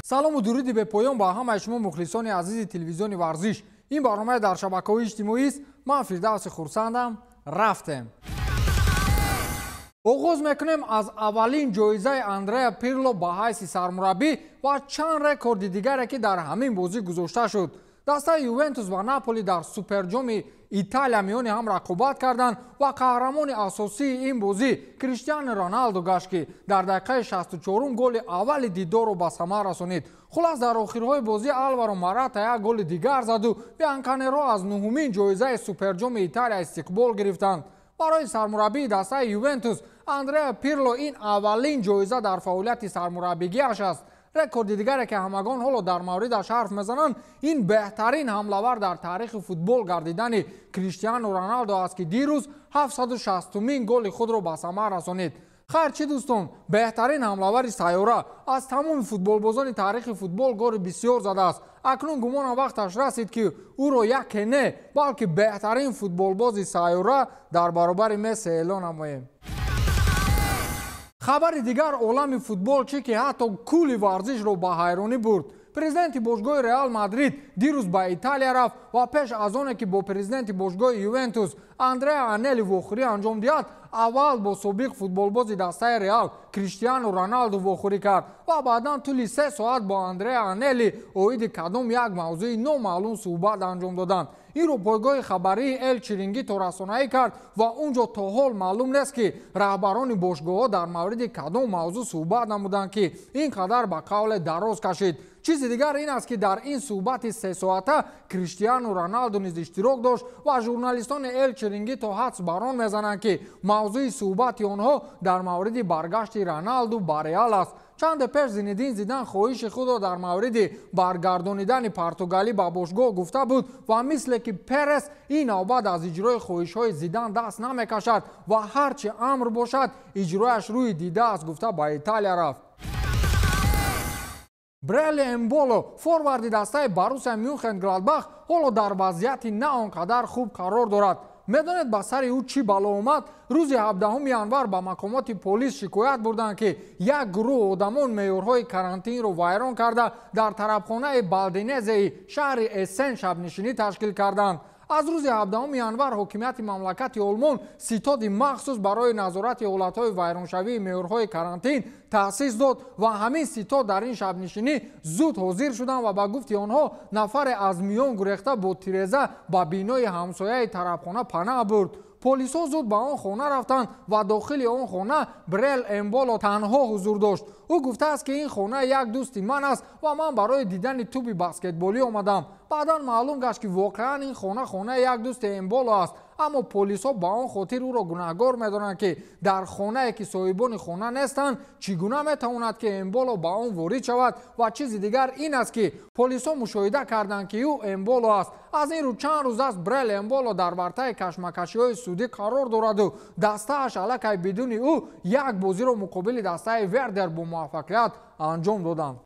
салому дуруди бепоён ба ҳамаи шумо мухлисони азизи телевизиони варзиш. ин барномаи дар шабакаҳои иҷтимоист. ман фирдавси хурсандам. рафтем. оғоз мекунем аз аввалин ҷоизаи Андреа Пирло ба ҳайси сармураббӣ ва чанд рекорди дигаре ки дар ҳамин бозӣ гузошта шуд. дастаи Ювентус ва Наполи дар Суперҷоми Италия миёни ҳам рақобат карданд ва қаҳрамони асосии ин бозӣ Криштиану Роналду гашт, ки дар дақиқаи 64 голи аввали дидорро ба самар расонид. хулас дар охирҳои бозӣ Алваро Марата як голи дигар заду бианконеро аз нуҳумин ҷоизаи Суперҷоми Италия истиқбол гирифтанд. барои сармураббии дастаи Ювентус Андреа Пирло ин аввалин ҷоиза дар фаъолияти сармураббигиаш аст. рекорди дигаре ки ҳамагон ҳоло дар мавридаш ҳарф мезананд, ин беҳтарин ҳамлавар дар таърихи футбол гардидани Криштиану Роналдо аст, ки дирӯз 760-умин голи худро ба самар расонид. хайр чӣ дӯстон, беҳтарин ҳамлавари сайёра аз тамоми футболбозони таърихи футбол гори бисёр задааст. акнун гумонам вақташ расид, ки ӯро яке не, балки беҳтарин футболбози сайёра дар баробари Месси эълон намоем. хабари дигар олами футбол чӣ ки ҳатто кӯли варзишро ба ҳайронӣ бурд. президенти бошгоҳи Реал Мадрид дирӯз ба Италия рафт ва пеш аз оне ки бо президенти бошгоҳи Ювентус Андреа Анели вохӯрӣ анҷом диҳад, аввал бо собиқ футболбози дастаи Реал Криштиану Роналду вохӯрӣ кард ва баъдан тӯли 3 соат бо Андреа Анели оиди кадом як мавзӯи номаълум суҳбат анҷом доданд. инро пойгоҳи хабарии Эл Чирингито расонаӣ кард ва унҷо то ҳол маълум нест ки раҳбарони бошгоҳҳо дар мавриди кадом мавзӯъ суҳбат намуданд, ки ин қадар ба қавле дароз кашид. чизи дигар ин аст ки дар ин суҳбати 3 соата Криштиану Роналду низ иштирок дошт ва журналистони Эл Чирингито ҳадс бар он мезананд, ки мавзӯи суҳбати онҳо дар мавриди баргашти Роналду ба Реал аст. чанде пеш Зинедин Зидан хоҳиши худро дар мавриди баргардонидани Португалӣ ба бошгоҳ гуфта буд ва мисле ки Перес ин навбат аз иҷрои хоҳишҳои Зидан даст намекашад ва ҳарчи амр бошад иҷрояш рӯи дида аст гуфта ба Италия рафт. Брели Эмболо форварди дастаи Борусия Мюнхен-Гладбах ҳоло дар вазъияти на он қадар хуб қарор дорад. медонед ба сари ӯ чӣ бало омад? рӯзи 17 январ ба мақомоти полис шикоят бурданд, ки як гурӯҳ одамон меъёрҳои карантинро вайрон карда дар тарабхонаи Балдинезеи шаҳри Эссен шабнишинӣ ташкил карданд. аз рӯзи 17 январ ҳокимияти мамлакати олмон ситоди махсус барои назорати ҳолатҳои вайроншавии меъёрҳои карантин таъсис дод ва ҳамин ситод дар ин шабнишинӣ зуд ҳозир шуданд ва ба гуфти онҳо нафаре аз миён гурехта бо тиреза ба бинои ҳамсояи тарабхона панаҳ бурд. полисҳо зуд ба он хона рафтанд ва дохили он хона Брел Эмболо танҳо ҳузур дошт. ӯ гуфтааст, ки ин хона як дӯсти ман аст ва ман барои дидани туби баскетболӣ омадам. баъдан маълум гашт, ки воқеан ин хона хонаи як дӯсти Эмболо аст, аммо полисҳо ба он хотир ӯро гунаҳгор медонанд, ки дар хонае ки соҳибони хона нестанд чӣ гуна метавонад, ки Эмболо ба он ворид шавад. ва чизи дигар ин аст, ки полисҳо мушоҳида карданд, ки ӯ Эмболо аст. аз ин рӯ чанд рӯз аст Брел Эмболо дар вартаи кашмакашиҳои судӣ қарор дораду дастааш аллакай бидуни ӯ як бозиро муқобили дастаи Вердер бо муваффақият анҷом доданд.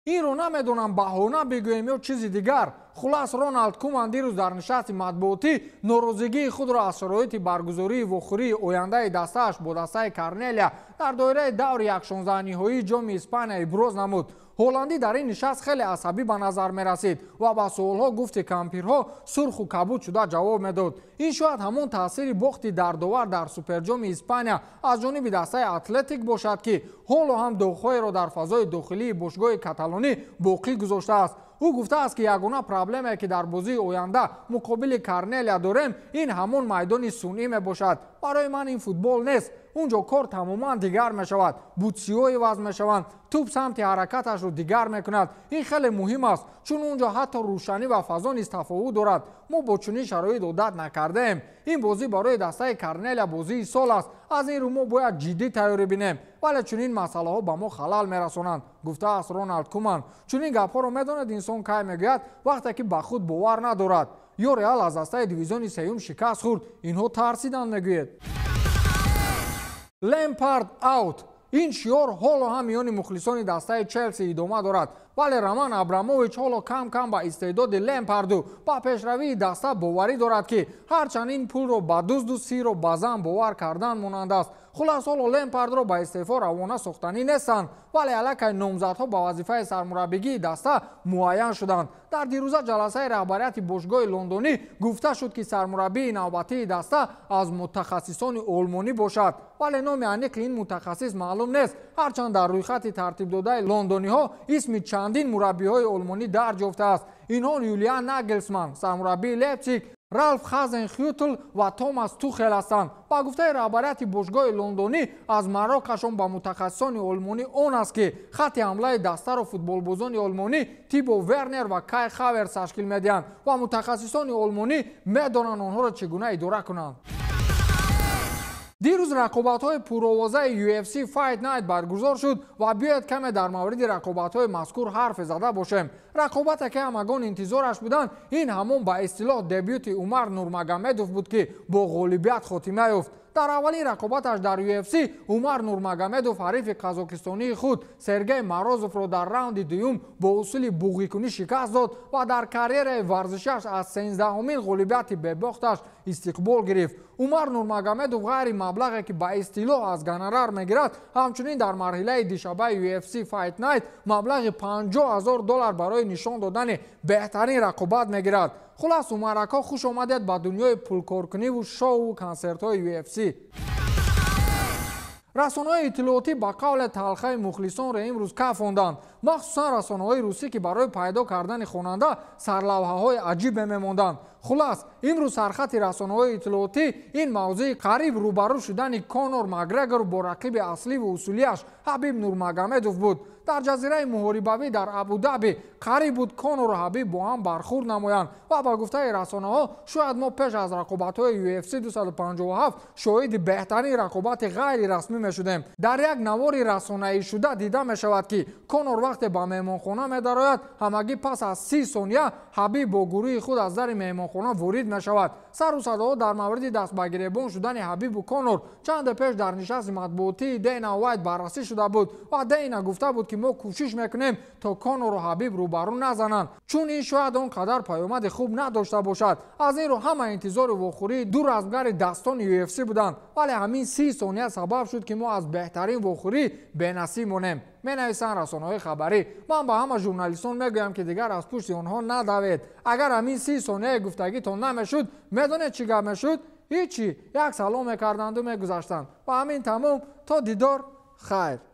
инро намедонам баҳона бигӯем ё чизи дигар. хулас Роналд Куман дирӯз дар нишасти матбуотӣ норозигии худро аз шароити баргузории вохӯрии ояндаи дастааш бо дастаи Корнелия дар доираи даври якшонздаҳниҳоии ҷоми Испания иброз намуд. ҳоландӣ дар ин нишаст хеле асабӣ ба назар мерасид ва ба суолҳо гуфти кампирҳо сурху кабуд шуда ҷавоб медод. ин шояд ҳамон таъсири бохти дардовар дар Суперҷоми Испания аз ҷониби дастаи Атлетик бошад, ки ҳоло ҳам дохҳоеро дар фазои дохилии бошгоҳи каталонӣ боқӣ гузоштааст. ӯ гуфтааст, ки ягона проблеме ки дар бозии оянда муқобили Корнелия дорем, ин ҳамон майдони сунъӣ мебошад. барои ман ин футбол нест. унҷо кор тамоман дигар мешавад. бутсиҳо иваз мешаванд, тӯб самти ҳаракаташро дигар мекунад. ин хеле муҳим аст, чун унҷо ҳатто рӯшанӣ ва фазо низ тафовут дорад. мо бо чунин шароит одат накардаем. ин бозӣ барои дастаи Корнелия бозии сол аст. аз ин рӯ мо бояд ҷиддӣ тайёрӣ бинем, вале чунин масъалаҳо ба мо халал мерасонанд, гуфтааст Роналд Куман. чунин гапҳоро медонед инсон кай мегӯяд вақте ки ба худ бовар надорад. ё Реал аз дастаи дивизиони сеюм шикаст хӯрд, инҳо тарсиданд мегӯед. Лемпард аут. ин шиёр ҳоло ҳам миёни мухлисони дастаи Челси идома дорад, вале Роман Абрамович ҳоло кам кам ба истеъдоди Лемпарду ба пешравии даста боварӣ дорад, ки ҳарчанд ин пулро ба дузду сиро ба зан бовар кардан монанд аст. خلاص حالا لمپارد را به استعفا روانه ساختنی نیستند ولی الکی نامزدها به وظیفه سرمربیگی دسته معین شدند. در دیروزه جلسه رهبریت باشگاه لندنی گفته شد که سرمربی نوبتی دسته از متخصصان آلمانی باشد ولی نام انیق این متخصص معلوم نیست هرچند در رویخط ترتیب داده لندنی ها اسم چندین مربی های آلمانی درج یافته است. اینها یولیان ناگلزمن سرمربی لیپزیگ، رالف هازنهیوتل و توماس توخل هستند. با گفته رهبریت باشگاه لندنی از مراکشان به متخصصان آلمانی آن است که خط حمله دسته را فوتبالبازان آلمانی تیبو ورنر و کای هاورتز تشکیل میدهند و متخصصان آلمانی میدانند آنها را چگونه اداره کنند. دیروز رقابت‌های پرآوازه UFC Fight Night برگزار شد و بیاید کمی در مورد رقابت‌های مذکور حرف زده باشیم. رقابتی که همگان انتظارش بودند این همون به اصطلاح دبیوت عمر نورمگامدوف بود که با غالبیت خاتمه یافت. در اولین رقابتش در UFC عمر نورمگامدوف حریف قزاقستانی خود سرگئی مرازوف را در راوند دوم با اصول بوغیکنی شکست داد و در کریر ورزشیش از 13مین غالبیت به باختش استقبال گرفت. عمر نورمگامدوف غیر مبلغی که به اصطلاح از گانرار میگیرد همچنین در مرحله دیشبه UFC Fight Night مبلغ $50,000 برای نشان دادن بهترین رقابت میگیرد. خلاص عمرکا خوش آمدید به دنیای پولکارکنی و شو و کنسرت های UFC. رسانه‌های اطلاعاتی با قول تلخی مخلصان را امروز کفاندند، مخصوصا رسانه‌های روسی که برای پیدا کردن خواننده سرلوحه‌های عجیب می‌ماندند. خلاص امروز سرخط رسانه‌های اطلاعاتی این موضوع قریب روبرو شدن کانور مکگرگور با رقیب اصلی و اصولیش حبیب نورمگامدوف بود. در جزیره محاربوی در ابودابی قریب بود کانور و حبیب با هم برخورد نمایند و با گفته رسانه‌ها شاید ما پیش از رقابت‌های UFC 257 شاهد بهترین رقابت غیر رسمی می‌شدیم. در یک نوار رسانه‌ای شده دیده می‌شود که کانور وقتی به مهمانخانه می‌دراید همگی پس از 30 ثانیه حبیب با گروه خود از در مهمانخانه وارد می‌شود. سر و صداها در مورد دست به گریبان شدن حبیب و کانور چند پیش در نشست مطبوعاتی دینا وایت بررسی شده بود و دینا گفته بود که ما کوشش میکنیم تا کانور و حبیب روبرو نزنند چون این شاید آنقدر پیامد خوب نداشته باشد. از این رو همه انتظار واخوری دور از گر دستان UFC بودند ولی همین 30 ثانیه سبب شد که ما از بهترین واخوری بی‌نصیب مانیم. می‌نویسند رسانه‌های خبری. من با همه ژورنالیستان میگویم که دیگر از پشت آنها ندوید. اگر همین 30 ثانیه گفتگیتان نمیشد میدونید چی گپ میشد؟ هیچی، یک سلام میکردند و میگذشتند و همین تمام. تا دیدار، خیر.